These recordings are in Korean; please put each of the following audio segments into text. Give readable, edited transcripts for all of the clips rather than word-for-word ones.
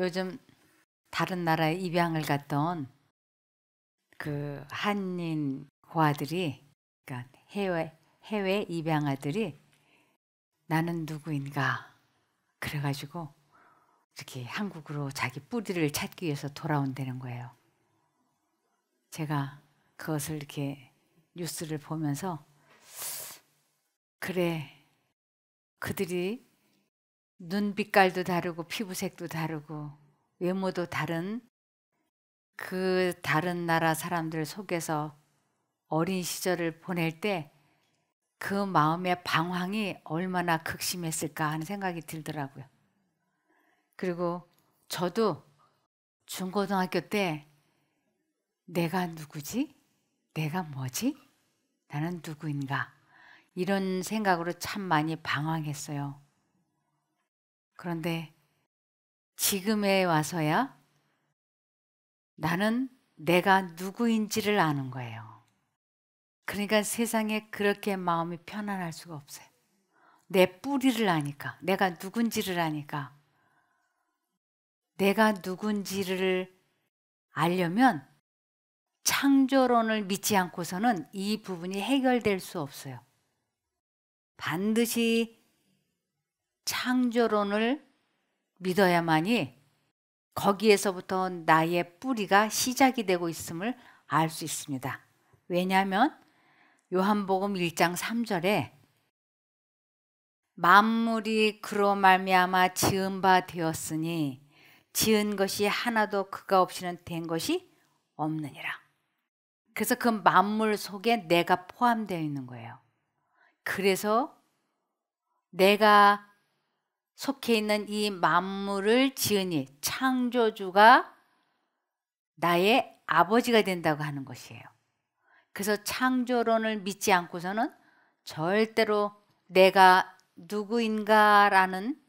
요즘 다른 나라에 입양을 갔던 그 한인 고아들이, 그러니까 해외 입양아들이 나는 누구인가 그래가지고 이렇게 한국으로 자기 뿌리를 찾기 위해서 돌아온다는 거예요. 제가 그것을 이렇게 뉴스를 보면서 그래, 그들이 눈빛깔도 다르고 피부색도 다르고 외모도 다른 그 다른 나라 사람들 속에서 어린 시절을 보낼 때 그 마음의 방황이 얼마나 극심했을까 하는 생각이 들더라고요. 그리고 저도 중고등학교 때 내가 누구지? 내가 뭐지? 나는 누구인가? 이런 생각으로 참 많이 방황했어요. 그런데 지금에 와서야 나는 내가 누구인지를 아는 거예요. 그러니까 세상에 그렇게 마음이 편안할 수가 없어요. 내 뿌리를 아니까, 내가 누군지를 아니까. 내가 누군지를 알려면 창조론을 믿지 않고서는 이 부분이 해결될 수 없어요. 반드시 창조론을 믿어야만이 거기에서부터 나의 뿌리가 시작이 되고 있음을 알 수 있습니다. 왜냐하면 요한복음 1장 3절에 만물이 그로 말미암아 지은 바 되었으니 지은 것이 하나도 그가 없이는 된 것이 없느니라. 그래서 그 만물 속에 내가 포함되어 있는 거예요. 그래서 내가 속해 있는 이 만물을 지으니 창조주가 나의 아버지가 된다고 하는 것이에요. 그래서 창조론을 믿지 않고서는 절대로 내가 누구인가라는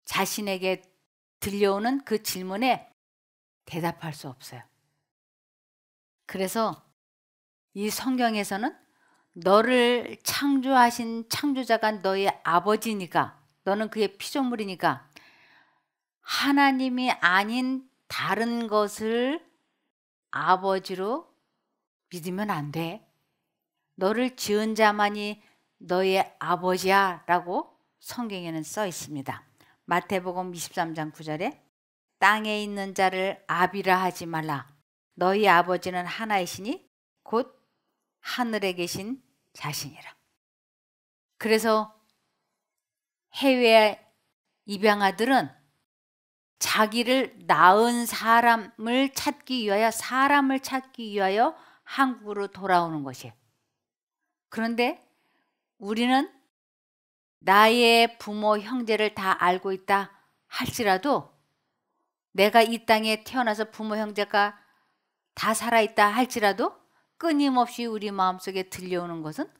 자신에게 들려오는 그 질문에 대답할 수 없어요. 그래서 이 성경에서는 너를 창조하신 창조자가 너의 아버지니까, 너는 그의 피조물이니까 하나님이 아닌 다른 것을 아버지로 믿으면 안 돼. 너를 지은 자만이 너의 아버지야 라고 성경에는 써 있습니다. 마태복음 23장 9절에 땅에 있는 자를 아비라 하지 말라. 너희 아버지는 하나이시니 곧 하늘에 계신 자신이라. 그래서 해외 입양아들은 자기를 낳은 사람을 찾기 위하여 한국으로 돌아오는 것이에요. 그런데 우리는 나의 부모, 형제를 다 알고 있다 할지라도, 내가 이 땅에 태어나서 부모, 형제가 다 살아있다 할지라도 끊임없이 우리 마음속에 들려오는 것은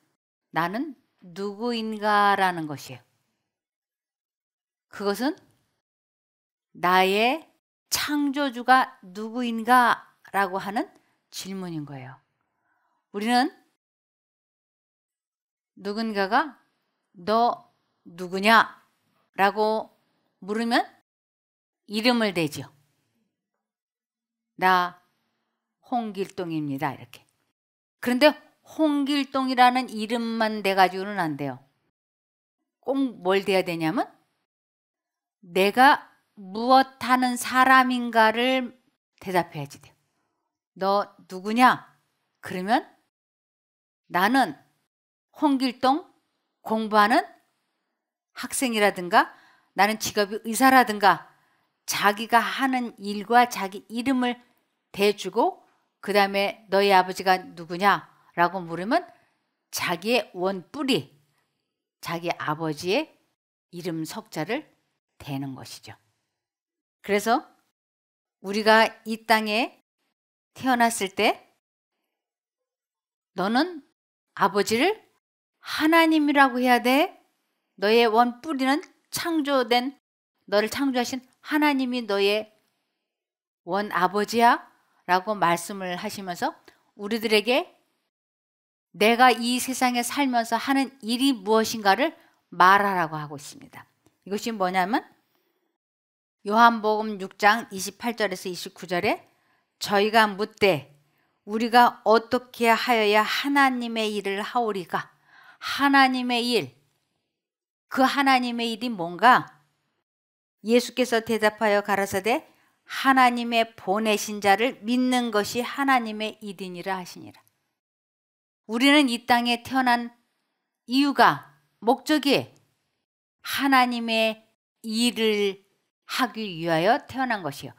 나는 누구인가라는 것이에요. 그것은 나의 창조주가 누구인가라고 하는 질문인 거예요. 우리는 누군가가 너 누구냐? 라고 물으면 이름을 대죠. 나 홍길동입니다. 이렇게. 그런데 홍길동이라는 이름만 대가지고는 안 돼요. 꼭 뭘 대야 되냐면 내가 무엇하는 사람인가를 대답해야지 돼요. 너 누구냐? 그러면 나는 홍길동, 공부하는 학생이라든가 나는 직업이 의사라든가 자기가 하는 일과 자기 이름을 대주고 그 다음에 너희 아버지가 누구냐라고 물으면 자기의 원뿌리, 자기 아버지의 이름 석자를 대는 것이죠. 그래서 우리가 이 땅에 태어났을 때 너는 아버지를 하나님이라고 해야 돼. 너의 원뿌리는 창조된, 너를 창조하신 하나님이 너의 원아버지야 라고 말씀을 하시면서 우리들에게 내가 이 세상에 살면서 하는 일이 무엇인가를 말하라고 하고 있습니다. 이것이 뭐냐면 요한복음 6장 28절에서 29절에 저희가 묻되 우리가 어떻게 하여야 하나님의 일을 하오리까? 하나님의 일, 그 하나님의 일이 뭔가? 예수께서 대답하여 가라사대 하나님의 보내신 자를 믿는 것이 하나님의 일이니라 하시니라. 우리는 이 땅에 태어난 이유가, 목적이 하나님의 일을 하기 위하여 태어난 것이요.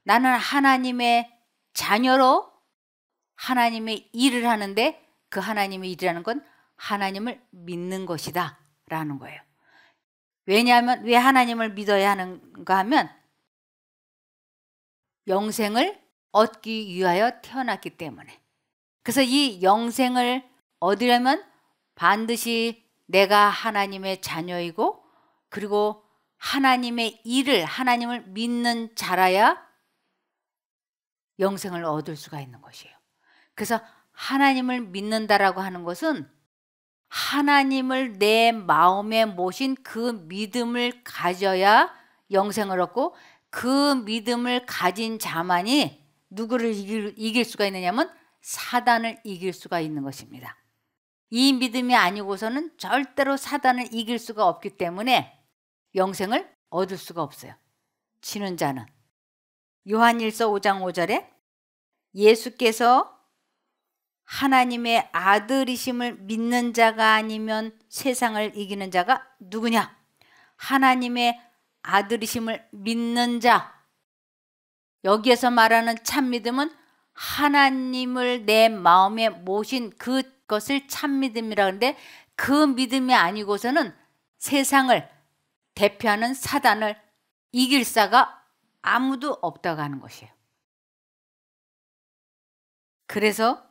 나는 하나님의 자녀로 하나님의 일을 하는데 그 하나님의 일이라는 건 하나님을 믿는 것이다 라는 거예요. 왜냐하면 왜 하나님을 믿어야 하는가 하면 영생을 얻기 위하여 태어났기 때문에. 그래서 이 영생을 얻으려면 반드시 내가 하나님의 자녀이고 그리고 하나님의 일을, 하나님을 믿는 자라야 영생을 얻을 수가 있는 것이에요. 그래서 하나님을 믿는다라고 하는 것은 하나님을 내 마음에 모신 그 믿음을 가져야 영생을 얻고 그 믿음을 가진 자만이 누구를 이길 수가 있느냐면 사단을 이길 수가 있는 것입니다. 이 믿음이 아니고서는 절대로 사단을 이길 수가 없기 때문에 영생을 얻을 수가 없어요. 지는 자는. 요한일서 5장 5절에 예수께서 하나님의 아들이심을 믿는 자가 아니면 세상을 이기는 자가 누구냐? 하나님의 아들이심을 믿는 자. 여기에서 말하는 참 믿음은 하나님을 내 마음에 모신 그것을 참 믿음이라 하는데 그 믿음이 아니고서는 세상을 대표하는 사단을 이길 자가 아무도 없다고 하는 것이에요. 그래서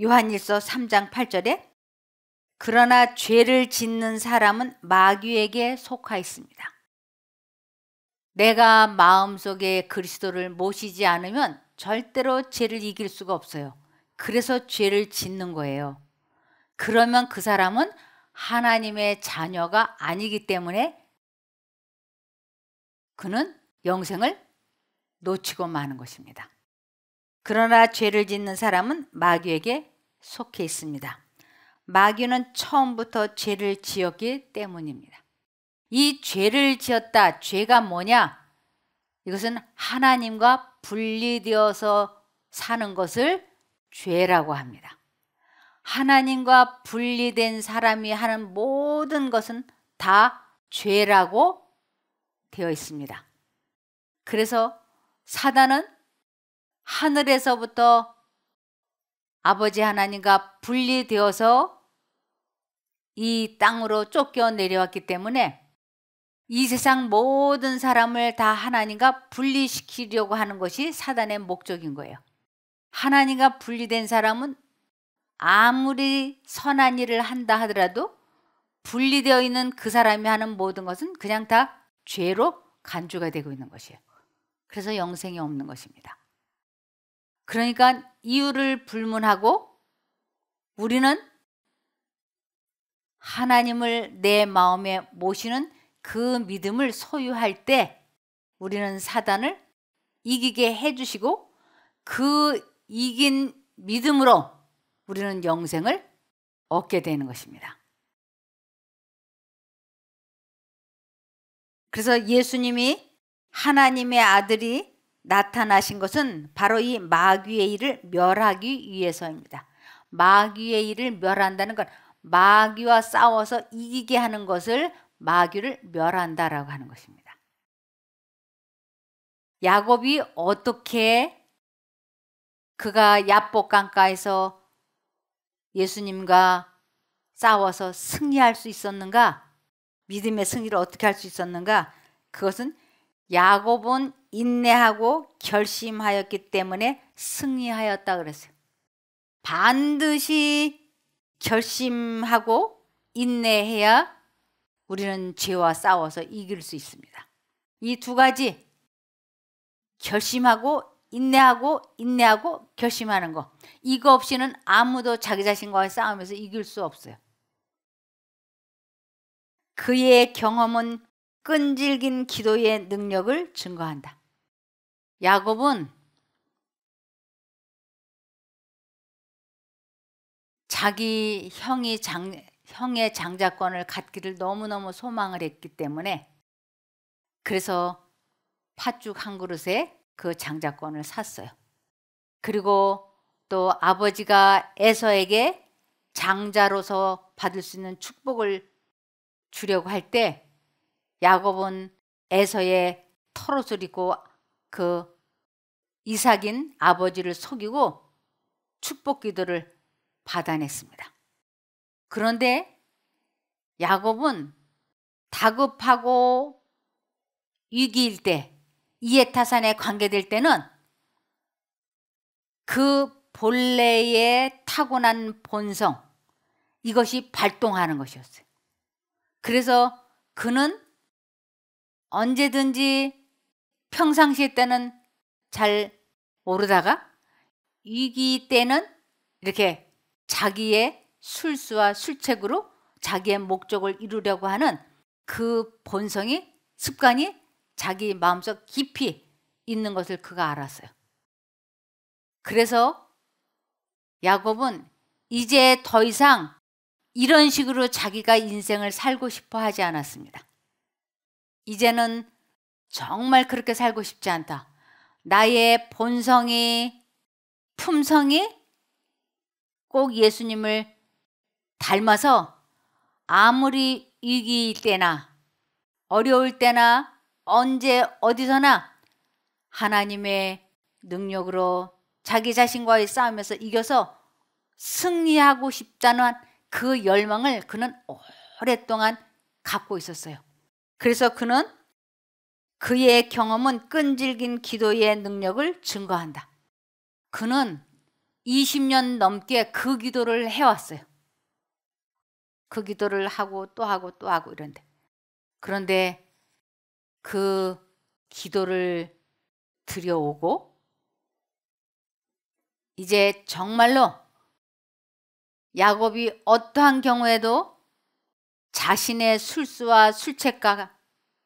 요한일서 3장 8절에 그러나 죄를 짓는 사람은 마귀에게 속하 있습니다. 내가 마음속에 그리스도를 모시지 않으면 절대로 죄를 이길 수가 없어요. 그래서 죄를 짓는 거예요. 그러면 그 사람은 하나님의 자녀가 아니기 때문에 그는 영생을 놓치고 마는 것입니다. 그러나 죄를 짓는 사람은 마귀에게 속해 있습니다. 마귀는 처음부터 죄를 지었기 때문입니다. 이 죄를 지었다. 죄가 뭐냐? 이것은 하나님과 분리되어서 사는 것을 죄라고 합니다. 하나님과 분리된 사람이 하는 모든 것은 다 죄라고 되어 있습니다. 그래서 사단은 하늘에서부터 아버지 하나님과 분리되어서 이 땅으로 쫓겨 내려왔기 때문에 이 세상 모든 사람을 다 하나님과 분리시키려고 하는 것이 사단의 목적인 거예요. 하나님과 분리된 사람은 아무리 선한 일을 한다 하더라도 분리되어 있는 그 사람이 하는 모든 것은 그냥 다 죄로 간주가 되고 있는 것이에요. 그래서 영생이 없는 것입니다. 그러니까 이유를 불문하고 우리는 하나님을 내 마음에 모시는 그 믿음을 소유할 때 우리는 사단을 이기게 해주시고 그 이긴 믿음으로 우리는 영생을 얻게 되는 것입니다. 그래서 예수님이 하나님의 아들이 나타나신 것은 바로 이 마귀의 일을 멸하기 위해서입니다. 마귀의 일을 멸한다는 건 마귀와 싸워서 이기게 하는 것을 마귀를 멸한다라고 하는 것입니다. 야곱이 어떻게 그가 야복강가에서 예수님과 싸워서 승리할 수 있었는가? 믿음의 승리를 어떻게 할 수 있었는가? 그것은 야곱은 인내하고 결심하였기 때문에 승리하였다 그랬어요. 반드시 결심하고 인내해야 우리는 죄와 싸워서 이길 수 있습니다. 이 두 가지, 결심하고 인내하고 결심하는 거, 이거 없이는 아무도 자기 자신과의 싸움에서 이길 수 없어요. 그의 경험은 끈질긴 기도의 능력을 증거한다. 야곱은 자기 형의 장자권을 갖기를 너무너무 소망을 했기 때문에 그래서 팥죽 한 그릇에 그 장자권을 샀어요. 그리고 또 아버지가 에서에게 장자로서 받을 수 있는 축복을 주려고 할 때 야곱은 에서의 털옷을 입고 그 이삭인 아버지를 속이고 축복 기도를 받아냈습니다. 그런데 야곱은 다급하고 위기일 때, 이에타산에 관계될 때는 그 본래의 타고난 본성, 이것이 발동하는 것이었어요. 그래서 그는 언제든지 평상시 때는 잘 모르다가 위기 때는 이렇게 자기의 술수와 술책으로 자기의 목적을 이루려고 하는 그 본성이, 습관이 자기 마음속 깊이 있는 것을 그가 알았어요. 그래서 야곱은 이제 더 이상 이런 식으로 자기가 인생을 살고 싶어 하지 않았습니다. 이제는 정말 그렇게 살고 싶지 않다. 나의 본성이, 품성이 꼭 예수님을 닮아서 아무리 위기일 때나 어려울 때나 언제 어디서나 하나님의 능력으로 자기 자신과의 싸움에서 이겨서 승리하고 싶다는 그 열망을 그는 오랫동안 갖고 있었어요. 그래서 그는 그의 경험은 끈질긴 기도의 능력을 증거한다. 그는 20년 넘게 그 기도를 해왔어요. 그 기도를 하고 또 하고 또 하고 이런데. 그런데 그 기도를 드려오고 이제 정말로 야곱이 어떠한 경우에도 자신의 술수와 술책과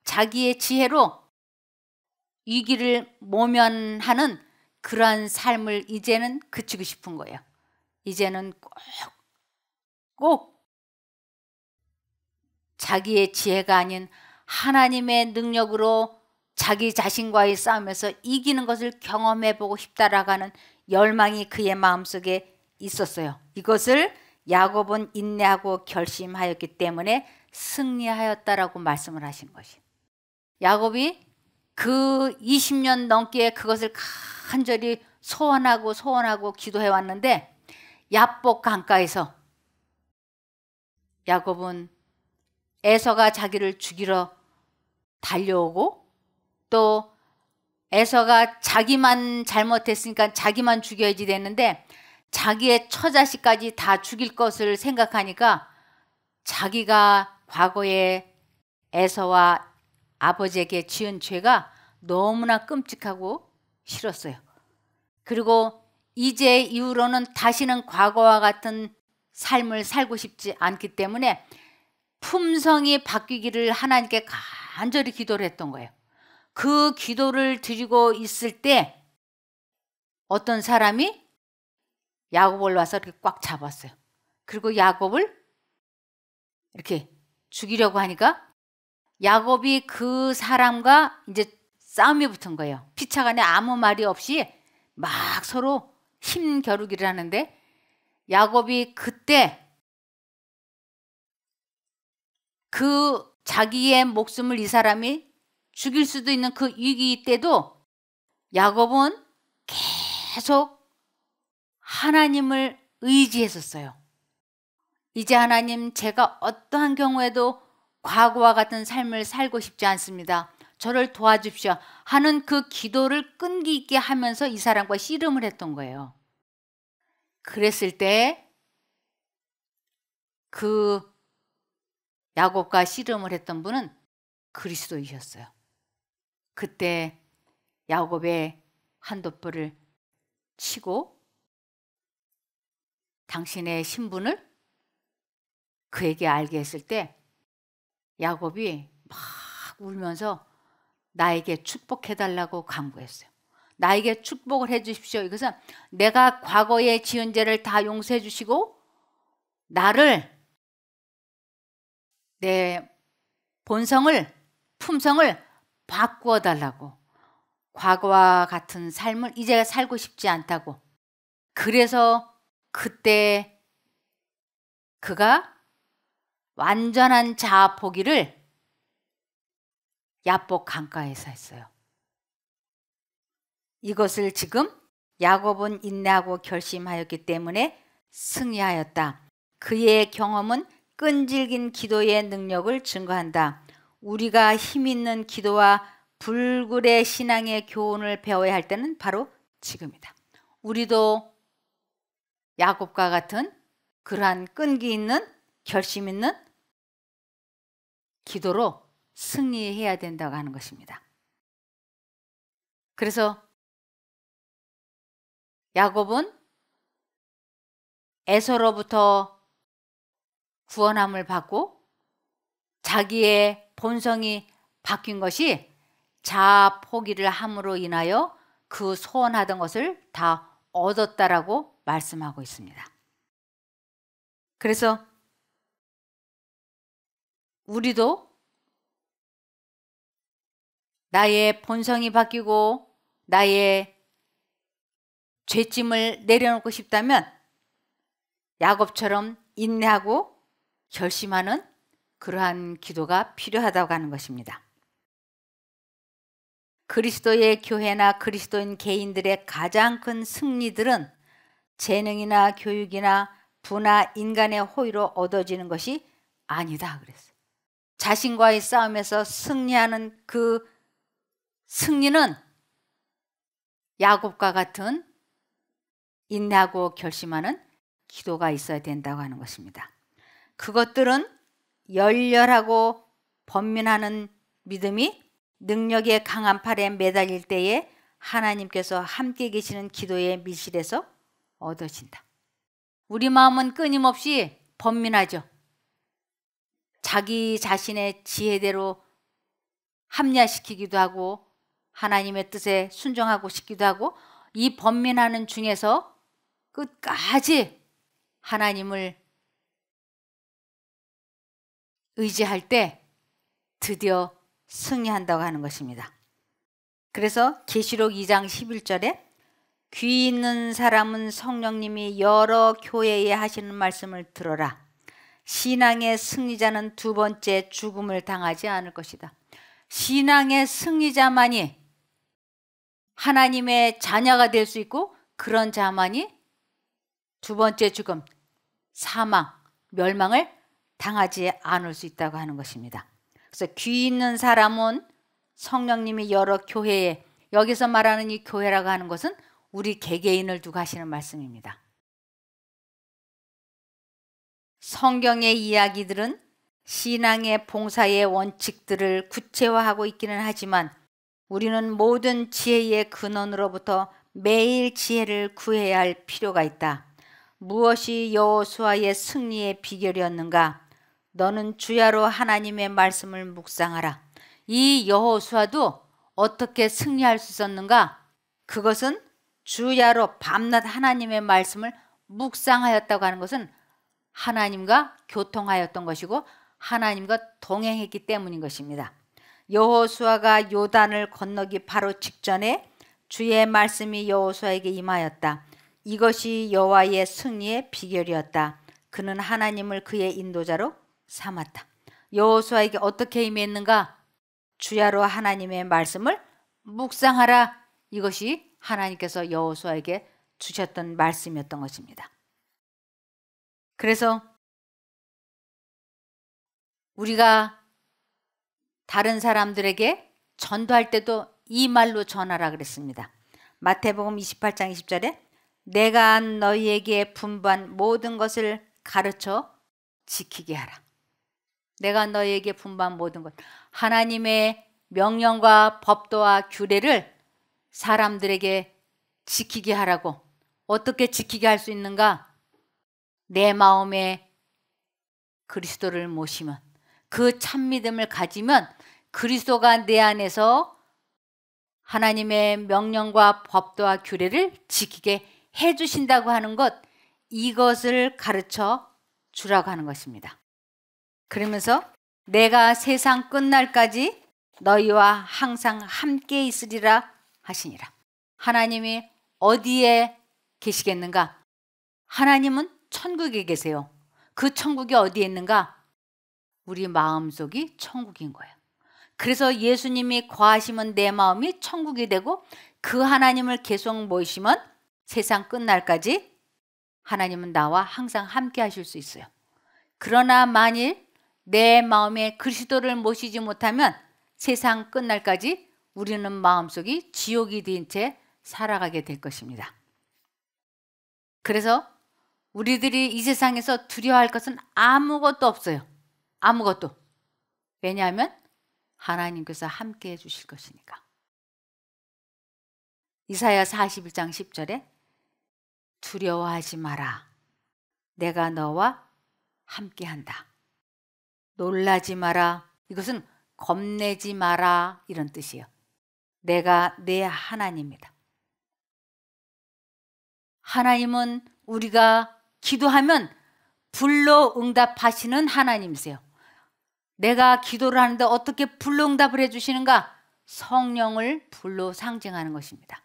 자기의 지혜로 위기를 모면하는 그러한 삶을 이제는 그치고 싶은 거예요. 이제는 꼭 자기의 지혜가 아닌 하나님의 능력으로 자기 자신과의 싸움에서 이기는 것을 경험해보고 싶다라고 하는 열망이 그의 마음속에 있었어요. 이것을 야곱은 인내하고 결심하였기 때문에 승리하였다라고 말씀을 하신 것이. 야곱이 그 20년 넘게 그것을 간절히 소원하고 기도해 왔는데 야복 강가에서 야곱은 에서가 자기를 죽이러 달려오고 또 에서가 자기만 잘못했으니까 자기만 죽여야지 됐는데 자기의 처자식까지 다 죽일 것을 생각하니까 자기가 과거에 에서와 아버지에게 지은 죄가 너무나 끔찍하고 싫었어요. 그리고 이제 이후로는 다시는 과거와 같은 삶을 살고 싶지 않기 때문에 품성이 바뀌기를 하나님께 간절히 기도를 했던 거예요. 그 기도를 드리고 있을 때 어떤 사람이 야곱을 와서 이렇게 꽉 잡았어요. 그리고 야곱을 이렇게 죽이려고 하니까 야곱이 그 사람과 이제 싸움이 붙은 거예요. 피차간에 아무 말이 없이 막 서로 힘겨루기를 하는데 야곱이 그때 그 자기의 목숨을 이 사람이 죽일 수도 있는 그 위기 때도 야곱은 계속 하나님을 의지했었어요. 이제 하나님, 제가 어떠한 경우에도 과거와 같은 삶을 살고 싶지 않습니다. 저를 도와주십시오 하는 그 기도를 끈기 있게 하면서 이 사람과 씨름을 했던 거예요. 그랬을 때 그 야곱과 씨름을 했던 분은 그리스도이셨어요. 그때 야곱의 한돋불을 치고 당신의 신분을 그에게 알게 했을 때 야곱이 막 울면서 나에게 축복해달라고 간구했어요. 나에게 축복을 해 주십시오. 이것은 내가 과거에 지은 죄를 다 용서해 주시고 나를, 내 본성을, 품성을 바꾸어 달라고, 과거와 같은 삶을 이제 살고 싶지 않다고. 그래서 그때 그가 완전한 자아 포기를 야복 강가에서 했어요. 이것을 지금 야곱은 인내하고 결심하였기 때문에 승리하였다. 그의 경험은 끈질긴 기도의 능력을 증거한다. 우리가 힘 있는 기도와 불굴의 신앙의 교훈을 배워야 할 때는 바로 지금이다. 우리도 야곱과 같은 그러한 끈기 있는, 결심 있는 기도로 승리해야 된다고 하는 것입니다. 그래서 야곱은 에서로부터 구원함을 받고 자기의 본성이 바뀐 것이 자아 포기를 함으로 인하여 그 소원하던 것을 다 얻었다라고 말씀하고 있습니다. 그래서 우리도 나의 본성이 바뀌고 나의 죄짐을 내려놓고 싶다면 야곱처럼 인내하고 결심하는 그러한 기도가 필요하다고 하는 것입니다. 그리스도의 교회나 그리스도인 개인들의 가장 큰 승리들은 재능이나 교육이나 부나 인간의 호의로 얻어지는 것이 아니다 그랬어요. 자신과의 싸움에서 승리하는 그 승리는 야곱과 같은 인내하고 결심하는 기도가 있어야 된다고 하는 것입니다. 그것들은 열렬하고 번민하는 믿음이 능력의 강한 팔에 매달릴 때에 하나님께서 함께 계시는 기도의 밀실에서 얻어진다. 우리 마음은 끊임없이 번민하죠. 자기 자신의 지혜대로 합리화시키기도 하고 하나님의 뜻에 순종하고 싶기도 하고, 이 번민하는 중에서 끝까지 하나님을 의지할 때 드디어 승리한다고 하는 것입니다. 그래서 계시록 2장 11절에 귀 있는 사람은 성령님이 여러 교회에 하시는 말씀을 들어라. 신앙의 승리자는 두 번째 죽음을 당하지 않을 것이다. 신앙의 승리자만이 하나님의 자녀가 될 수 있고, 그런 자만이 두 번째 죽음, 사망, 멸망을 당하지 않을 수 있다고 하는 것입니다. 그래서 귀 있는 사람은 성령님이 여러 교회에, 여기서 말하는 이 교회라고 하는 것은 우리 개개인을 두고 하시는 말씀입니다. 성경의 이야기들은 신앙의 봉사의 원칙들을 구체화하고 있기는 하지만 우리는 모든 지혜의 근원으로부터 매일 지혜를 구해야 할 필요가 있다. 무엇이 여호수아의 승리의 비결이었는가? 너는 주야로 하나님의 말씀을 묵상하라. 이 여호수아도 어떻게 승리할 수 있었는가? 그것은 주야로 밤낮 하나님의 말씀을 묵상하였다고 하는 것은 하나님과 교통하였던 것이고 하나님과 동행했기 때문인 것입니다. 여호수아가 요단을 건너기 바로 직전에 주의 말씀이 여호수아에게 임하였다. 이것이 여호와의 승리의 비결이었다. 그는 하나님을 그의 인도자로 삼았다. 여호수아에게 어떻게 임했는가? 주야로 하나님의 말씀을 묵상하라. 이것이 하나님께서 여호수아에게 주셨던 말씀이었던 것입니다. 그래서 우리가 다른 사람들에게 전도할 때도 이 말로 전하라 그랬습니다. 마태복음 28장 20절에 내가 너희에게 분부한 모든 것을 가르쳐 지키게 하라. 내가 너희에게 분부한 모든 것, 하나님의 명령과 법도와 규례를 사람들에게 지키게 하라고. 어떻게 지키게 할 수 있는가? 내 마음에 그리스도를 모시면, 그 참 믿음을 가지면 그리스도가 내 안에서 하나님의 명령과 법도와 규례를 지키게 해주신다고 하는 것, 이것을 가르쳐 주라고 하는 것입니다. 그러면서 내가 세상 끝날까지 너희와 항상 함께 있으리라 하시니라. 하나님이 어디에 계시겠는가? 하나님은 천국에 계세요. 그 천국이 어디에 있는가? 우리 마음속이 천국인 거예요. 그래서 예수님이 거하시면 내 마음이 천국이 되고, 그 하나님을 계속 모시면 세상 끝날까지 하나님은 나와 항상 함께 하실 수 있어요. 그러나 만일 내 마음에 그리스도를 모시지 못하면 세상 끝날까지 우리는 마음속이 지옥이 된 채 살아가게 될 것입니다. 그래서 우리들이 이 세상에서 두려워할 것은 아무것도 없어요. 아무것도. 왜냐하면 하나님께서 함께 해주실 것이니까. 이사야 41장 10절에 두려워하지 마라. 내가 너와 함께한다. 놀라지 마라. 이것은 겁내지 마라, 이런 뜻이에요. 내가 내 하나님이다. 하나님은 우리가 기도하면 불로 응답하시는 하나님이세요. 내가 기도를 하는데 어떻게 불로 응답을 해주시는가? 성령을 불로 상징하는 것입니다.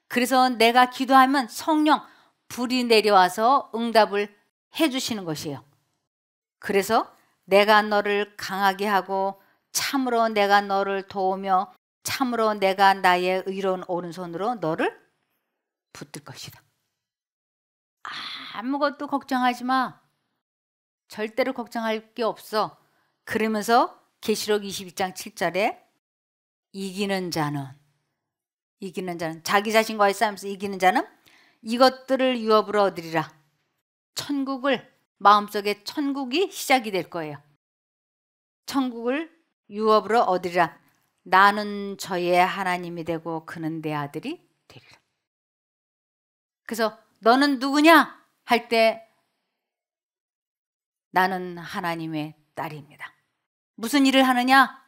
그래서 내가 기도하면 성령, 불이 내려와서 응답을 해주시는 것이에요. 그래서 내가 너를 강하게 하고 참으로 내가 너를 도우며 참으로 내가 나의 의로운 오른손으로 너를 붙들 것이다. 아무것도 걱정하지 마. 절대로 걱정할 게 없어. 그러면서 계시록 22장 7절에 이기는 자는 자기 자신과의 싸움에서 이기는 자는 이것들을 유업으로 얻으리라. 천국을, 마음속에 천국이 시작이 될 거예요. 천국을 유업으로 얻으리라. 나는 저의 하나님이 되고 그는 내 아들이 되리라. 그래서 너는 누구냐? 할 때 나는 하나님의 딸입니다. 무슨 일을 하느냐?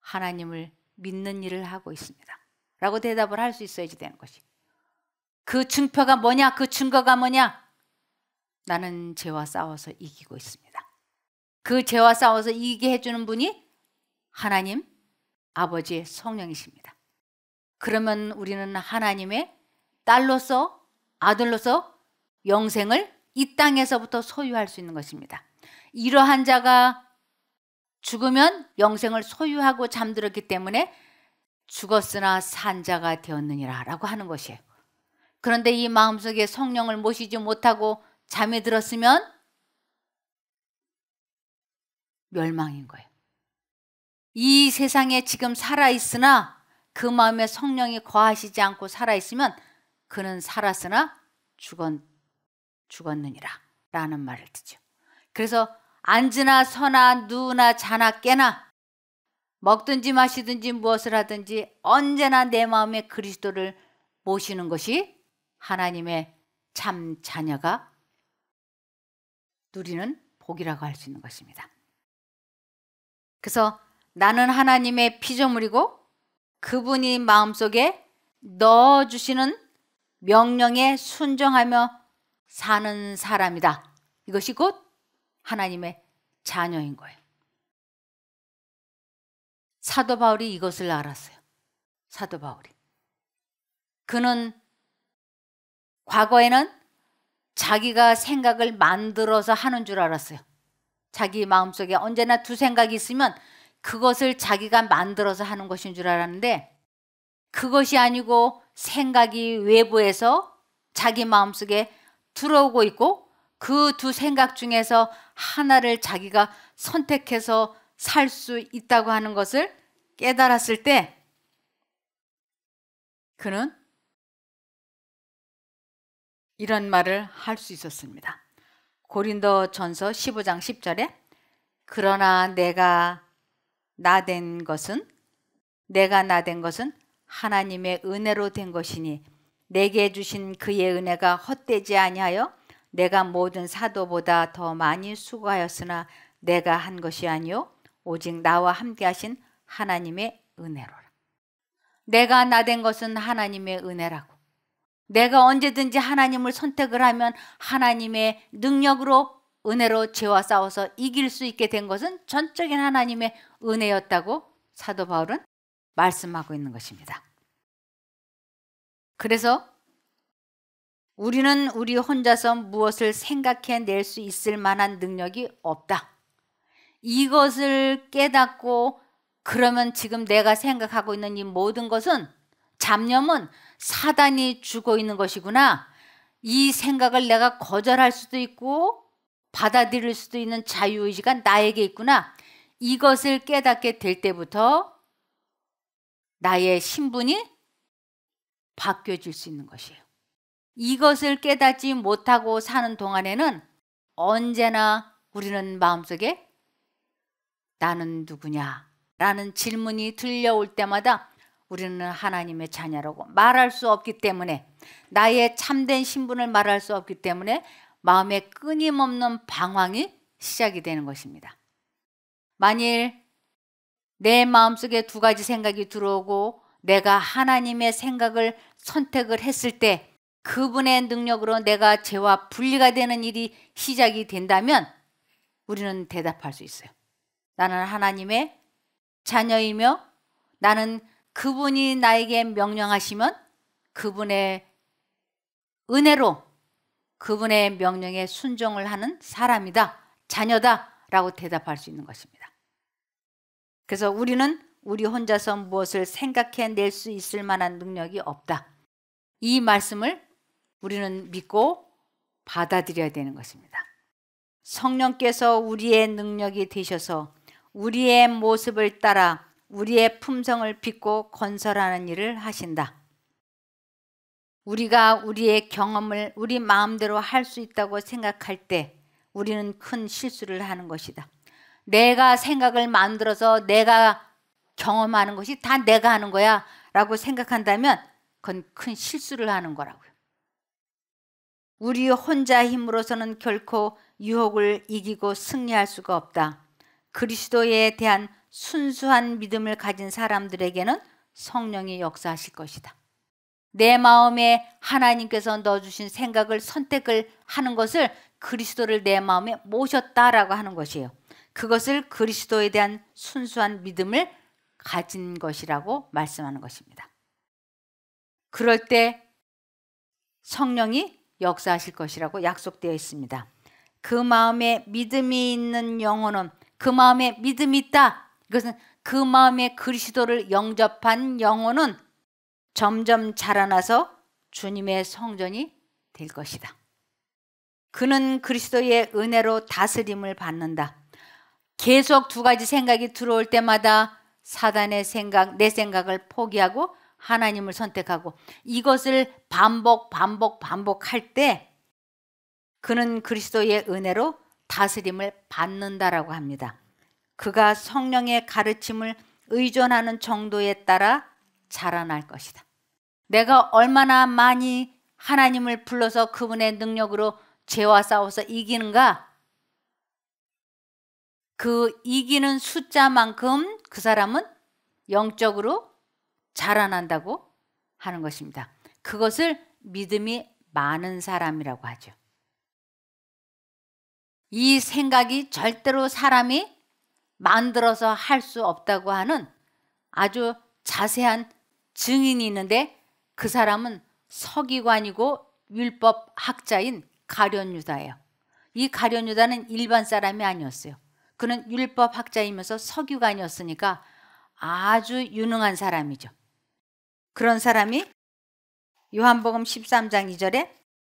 하나님을 믿는 일을 하고 있습니다. 라고 대답을 할 수 있어야지 되는 것이. 그 증표가 뭐냐? 그 증거가 뭐냐? 나는 죄와 싸워서 이기고 있습니다. 그 죄와 싸워서 이기게 해주는 분이 하나님 아버지의 성령이십니다. 그러면 우리는 하나님의 딸로서, 아들로서 영생을 이 땅에서부터 소유할 수 있는 것입니다. 이러한 자가 죽으면 영생을 소유하고 잠들었기 때문에 죽었으나 산 자가 되었느니라 라고 하는 것이에요. 그런데 이 마음속에 성령을 모시지 못하고 잠에 들었으면 멸망인 거예요. 이 세상에 지금 살아있으나 그 마음에 성령이 거하시지 않고 살아있으면 그는 살았으나 죽었느니라 라는 말을 듣죠. 그래서 앉으나 서나 누우나 자나 깨나 먹든지 마시든지 무엇을 하든지 언제나 내 마음에 그리스도를 모시는 것이 하나님의 참 자녀가 누리는 복이라고 할 수 있는 것입니다. 그래서 나는 하나님의 피조물이고 그분이 마음속에 넣어주시는 명령에 순종하며 사는 사람이다. 이것이 곧 하나님의 자녀인 거예요. 사도 바울이 이것을 알았어요. 사도 바울이. 그는 과거에는 자기가 생각을 만들어서 하는 줄 알았어요. 자기 마음속에 언제나 두 생각이 있으면 그것을 자기가 만들어서 하는 것인 줄 알았는데 그것이 아니고 생각이 외부에서 자기 마음속에 들어오고 있고 그 두 생각 중에서 하나를 자기가 선택해서 살 수 있다고 하는 것을 깨달았을 때 그는 이런 말을 할 수 있었습니다. 고린도전서 15장 10절에 그러나 내가 나된 것은 하나님의 은혜로 된 것이니 내게 주신 그의 은혜가 헛되지 아니하여 내가 모든 사도보다 더 많이 수고하였으나 내가 한 것이 아니요 오직 나와 함께 하신 하나님의 은혜로라. 내가 나된 것은 하나님의 은혜라고. 내가 언제든지 하나님을 선택을 하면 하나님의 능력으로 은혜로 죄와 싸워서 이길 수 있게 된 것은 전적인 하나님의 은혜였다고 사도 바울은 말씀하고 있는 것입니다. 그래서 우리는 우리 혼자서 무엇을 생각해낼 수 있을 만한 능력이 없다. 이것을 깨닫고 그러면 지금 내가 생각하고 있는 이 모든 것은 잡념은 사단이 주고 있는 것이구나. 이 생각을 내가 거절할 수도 있고 받아들일 수도 있는 자유의지가 나에게 있구나. 이것을 깨닫게 될 때부터 나의 신분이 바뀌어질 수 있는 것이에요. 이것을 깨닫지 못하고 사는 동안에는 언제나 우리는 마음속에 나는 누구냐? 라는 질문이 들려올 때마다 우리는 하나님의 자녀라고 말할 수 없기 때문에, 나의 참된 신분을 말할 수 없기 때문에 마음에 끊임없는 방황이 시작이 되는 것입니다. 만일 내 마음속에 두 가지 생각이 들어오고 내가 하나님의 생각을 선택을 했을 때 그분의 능력으로 내가 죄와 분리가 되는 일이 시작이 된다면 우리는 대답할 수 있어요. 나는 하나님의 자녀이며 나는 그분이 나에게 명령하시면 그분의 은혜로 그분의 명령에 순종을 하는 사람이다, 자녀다 라고 대답할 수 있는 것입니다. 그래서 우리는 우리 혼자서 무엇을 생각해낼 수 있을 만한 능력이 없다. 이 말씀을 우리는 믿고 받아들여야 되는 것입니다. 성령께서 우리의 능력이 되셔서 우리의 모습을 따라 우리의 품성을 빚고 건설하는 일을 하신다. 우리가 우리의 경험을 우리 마음대로 할 수 있다고 생각할 때 우리는 큰 실수를 하는 것이다. 내가 생각을 만들어서 내가 경험하는 것이 다 내가 하는 거야 라고 생각한다면 그건 큰 실수를 하는 거라고요. 우리 혼자 힘으로서는 결코 유혹을 이기고 승리할 수가 없다. 그리스도에 대한 순수한 믿음을 가진 사람들에게는 성령이 역사하실 것이다. 내 마음에 하나님께서 넣어주신 생각을 선택을 하는 것을 그리스도를 내 마음에 모셨다라고 하는 것이에요. 그것을 그리스도에 대한 순수한 믿음을 가진 것이라고 말씀하는 것입니다. 그럴 때 성령이 역사하실 것이라고 약속되어 있습니다. 그 마음에 믿음이 있는 영혼은, 그 마음에 믿음이 있다, 이것은 그 마음에 그리스도를 영접한 영혼은 점점 자라나서 주님의 성전이 될 것이다. 그는 그리스도의 은혜로 다스림을 받는다. 계속 두 가지 생각이 들어올 때마다 사단의 생각, 내 생각을 포기하고 하나님을 선택하고 이것을 반복할 때 그는 그리스도의 은혜로 다스림을 받는다라고 합니다. 그가 성령의 가르침을 의존하는 정도에 따라 자라날 것이다. 내가 얼마나 많이 하나님을 불러서 그분의 능력으로 죄와 싸워서 이기는가, 그 이기는 숫자만큼 그 사람은 영적으로 자라난다고 하는 것입니다. 그것을 믿음이 많은 사람이라고 하죠. 이 생각이 절대로 사람이 만들어서 할 수 없다고 하는 아주 자세한 증인이 있는데 그 사람은 서기관이고 율법학자인 가룟 유다예요. 이 가룟 유다는 일반 사람이 아니었어요. 그는 율법학자이면서 서기관이었으니까 아주 유능한 사람이죠. 그런 사람이 요한복음 13장 2절에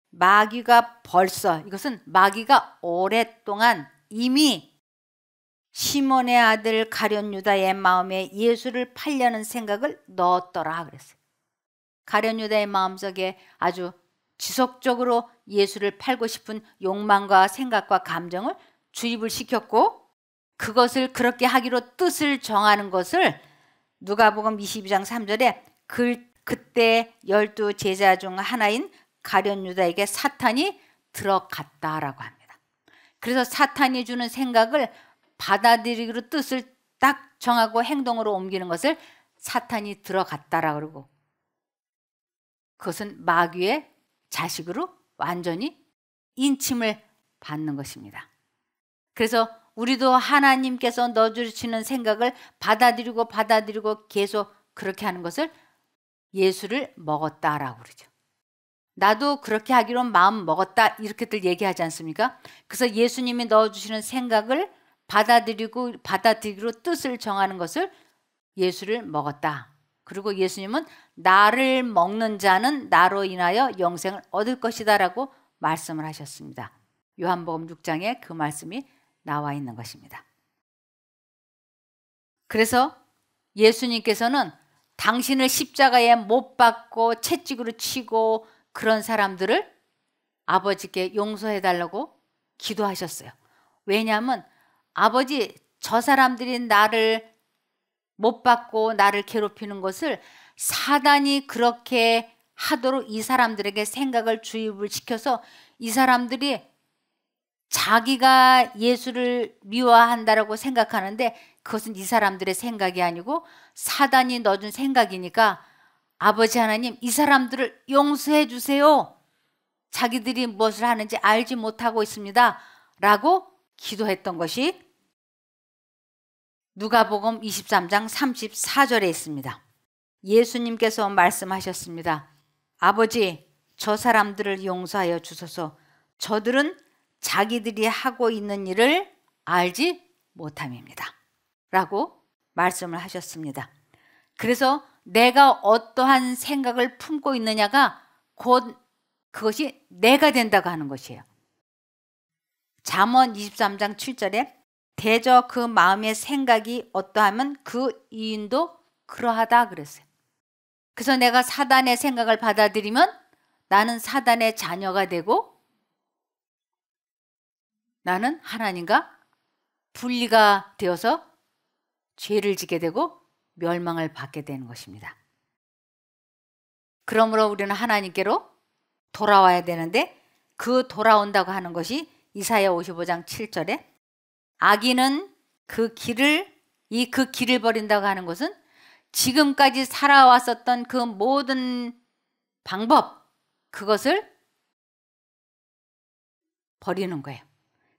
마귀가 벌써, 이것은 마귀가 오랫동안 이미 시몬의 아들 가룟 유다의 마음에 예수를 팔려는 생각을 넣었더라 그랬어요. 가룟 유다의 마음속에 아주 지속적으로 예수를 팔고 싶은 욕망과 생각과 감정을 주입을 시켰고, 그것을 그렇게 하기로 뜻을 정하는 것을 누가복음 22장 3절에 그때 12 제자 중 하나인 가룟 유다에게 사탄이 들어갔다라고 합니다. 그래서 사탄이 주는 생각을 받아들이기로 뜻을 딱 정하고 행동으로 옮기는 것을 사탄이 들어갔다라 그러고, 그것은 마귀의 자식으로 완전히 인침을 받는 것입니다. 그래서 우리도 하나님께서 넣어주시는 생각을 받아들이고 계속 그렇게 하는 것을 예수를 먹었다라고 그러죠. 나도 그렇게 하기로 마음 먹었다 이렇게들 얘기하지 않습니까? 그래서 예수님이 넣어주시는 생각을 받아들이기로 뜻을 정하는 것을 예수를 먹었다. 그리고 예수님은 나를 먹는 자는 나로 인하여 영생을 얻을 것이다 라고 말씀을 하셨습니다. 요한복음 6장에 그 말씀이 나와 있는 것입니다. 그래서 예수님께서는 당신을 십자가에 못 박고 채찍으로 치고 그런 사람들을 아버지께 용서해 달라고 기도하셨어요. 왜냐하면 아버지, 저 사람들이 나를 못 받고 나를 괴롭히는 것을 사단이 그렇게 하도록 이 사람들에게 생각을 주입을 시켜서 이 사람들이 자기가 예수를 미워한다라고 생각하는데 그것은 이 사람들의 생각이 아니고 사단이 넣어준 생각이니까 아버지 하나님, 이 사람들을 용서해 주세요. 자기들이 무엇을 하는지 알지 못하고 있습니다. 라고 기도했던 것이 누가복음 23장 34절에 있습니다. 예수님께서 말씀하셨습니다. 아버지, 저 사람들을 용서하여 주소서. 저들은 자기들이 하고 있는 일을 알지 못함입니다. 라고 말씀을 하셨습니다. 그래서 내가 어떠한 생각을 품고 있느냐가 곧 그것이 내가 된다고 하는 것이에요. 잠언 23장 7절에 대저 그 마음의 생각이 어떠하면 그 이인도 그러하다 그랬어요. 그래서 내가 사단의 생각을 받아들이면 나는 사단의 자녀가 되고 나는 하나님과 분리가 되어서 죄를 지게 되고 멸망을 받게 되는 것입니다. 그러므로 우리는 하나님께로 돌아와야 되는데 그 돌아온다고 하는 것이 이사야 55장 7절에 악인은 그 길을 버린다고 하는 것은 지금까지 살아왔었던 그 모든 방법, 그것을 버리는 거예요.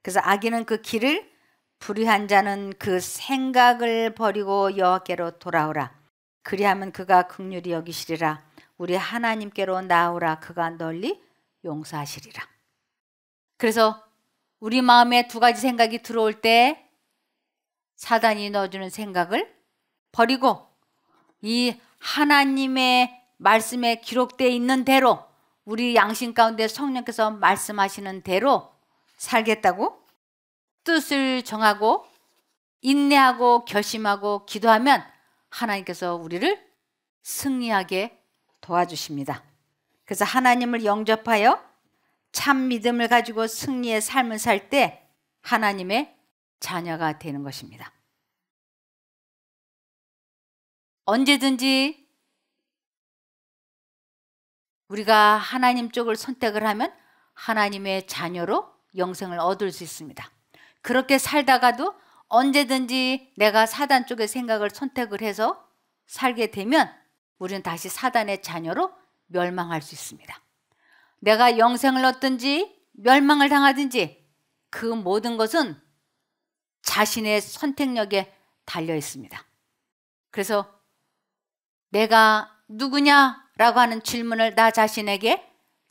그래서 악인은 그 길을, 불의한 자는 그 생각을 버리고 여호와께로 돌아오라. 그리하면 그가 긍휼히 여기시리라. 우리 하나님께로 나오라. 그가 널리 용서하시리라. 그래서 우리 마음에 두 가지 생각이 들어올 때 사단이 넣어주는 생각을 버리고 이 하나님의 말씀에 기록되어 있는 대로 우리 양심 가운데 성령께서 말씀하시는 대로 살겠다고 뜻을 정하고 인내하고 결심하고 기도하면 하나님께서 우리를 승리하게 도와주십니다. 그래서 하나님을 영접하여 참 믿음을 가지고 승리의 삶을 살 때 하나님의 자녀가 되는 것입니다. 언제든지 우리가 하나님 쪽을 선택을 하면 하나님의 자녀로 영생을 얻을 수 있습니다. 그렇게 살다가도 언제든지 내가 사단 쪽의 생각을 선택을 해서 살게 되면 우리는 다시 사단의 자녀로 멸망할 수 있습니다. 내가 영생을 얻든지 멸망을 당하든지 그 모든 것은 자신의 선택력에 달려 있습니다. 그래서 내가 누구냐라고 하는 질문을 나 자신에게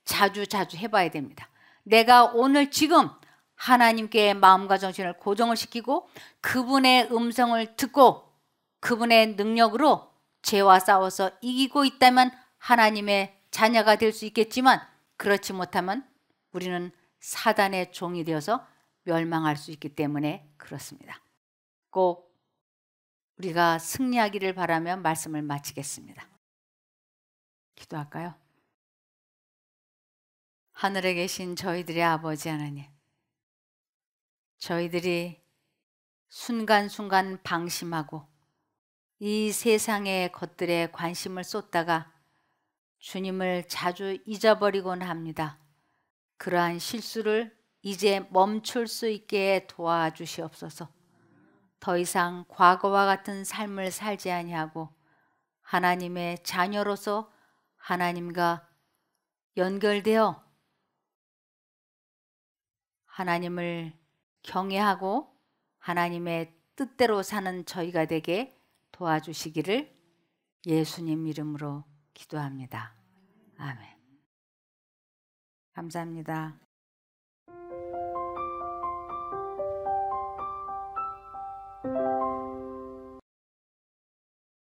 자주 해봐야 됩니다. 내가 오늘 지금 하나님께 마음과 정신을 고정을 시키고 그분의 음성을 듣고 그분의 능력으로 죄와 싸워서 이기고 있다면 하나님의 자녀가 될 수 있겠지만 그렇지 못하면 우리는 사단의 종이 되어서 멸망할 수 있기 때문에 그렇습니다. 꼭 우리가 승리하기를 바라며 말씀을 마치겠습니다. 기도할까요? 하늘에 계신 저희들의 아버지 하나님, 저희들이 순간순간 방심하고 이 세상의 것들에 관심을 쏟다가 주님을 자주 잊어버리곤 합니다. 그러한 실수를 이제 멈출 수 있게 도와주시옵소서. 더 이상 과거와 같은 삶을 살지 아니하고 하나님의 자녀로서 하나님과 연결되어 하나님을 경외하고 하나님의 뜻대로 사는 저희가 되게 도와주시기를 예수님 이름으로 기도합니다. 아멘. 감사합니다.